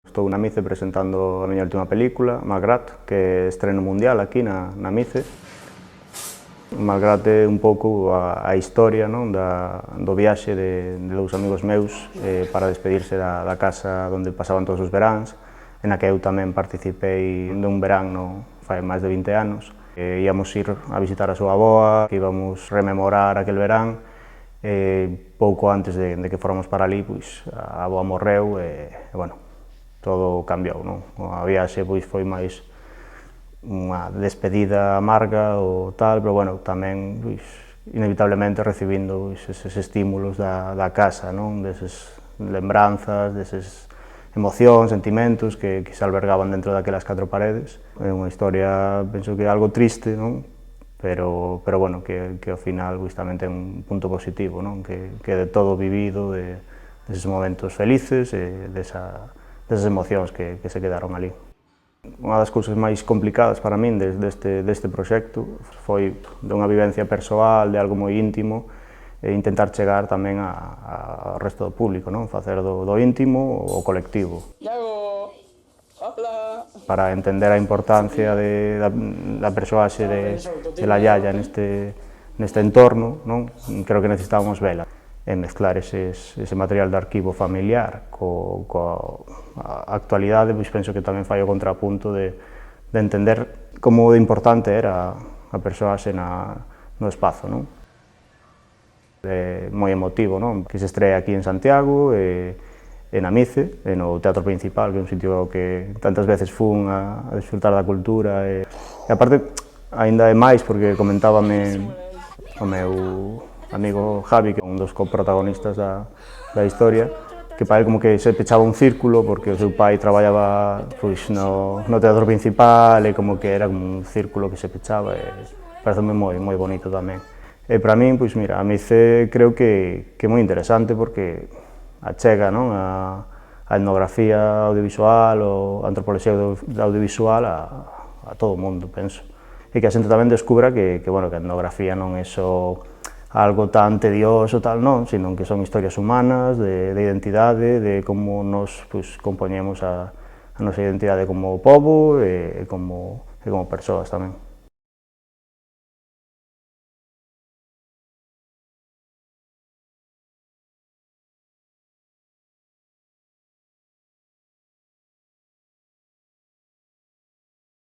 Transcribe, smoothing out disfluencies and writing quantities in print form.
Estou na MICE presentando a miña última película, Malgrat, que é estreno mundial aquí na MICE. Malgrat é un pouco a historia, non, do viaxe de dous amigos meus para despedirse da casa onde pasaban todos os veráns, en a que eu tamén participei dun verán fai máis de 20 anos. Íamos ir a visitar a súa avoa, que íbamos rememorar aquel verán, pouco antes de que fóramos para ali, pois, a avoa morreu e, bueno, todo cambiou, non? A viaxe pois foi máis unha despedida amarga ou tal, pero, bueno, tamén, pois, inevitablemente recibindo eses estímulos da casa, non? Deses lembranzas, deses emocións, sentimentos que se albergaban dentro daquelas 4 paredes. É unha historia, penso que é algo triste, non? Pero bueno, que ao final pois, tamén ten un punto positivo, non? Que de todo vivido, deses momentos felices e desas emocións que se quedaron ali. Unha das cousas máis complicadas para min deste proxecto foi de unha vivencia persoal, de algo moi íntimo, e intentar chegar tamén ao resto do público, non? Facer do íntimo o colectivo. Iago, hola. Para entender a importancia da persoaxe de la Yaya neste entorno, non? Creo que necesitábamos vela e mezclar ese material de arquivo familiar coa actualidade, pois penso que tamén fai o contrapunto de entender como de importante era a persoaxe no espazo, non? É moi emotivo, non? Que se estrea aquí en Santiago e na MICE, e no Teatro Principal, que é un sitio que tantas veces fun a disfrutar da cultura e aparte, aínda é máis, porque comentábame o meu amigo Javi, que é un dos coprotagonistas da historia, que para ele como que se pechaba un círculo, porque o seu pai traballaba pois, no Teatro Principal e como que era un círculo que se pechaba e pareceme moi bonito tamén. E para min, pois mira, a MICE creo que é moi interesante porque achega, non, a etnografía audiovisual ou a antropoloxía audiovisual a todo o mundo, penso. E que a xente tamén descubra que a etnografía non é só algo tan tedioso, tal, non, sino que son historias humanas, de identidade, de como nos compoñemos a nosa identidade como pobo e como persoas tamén.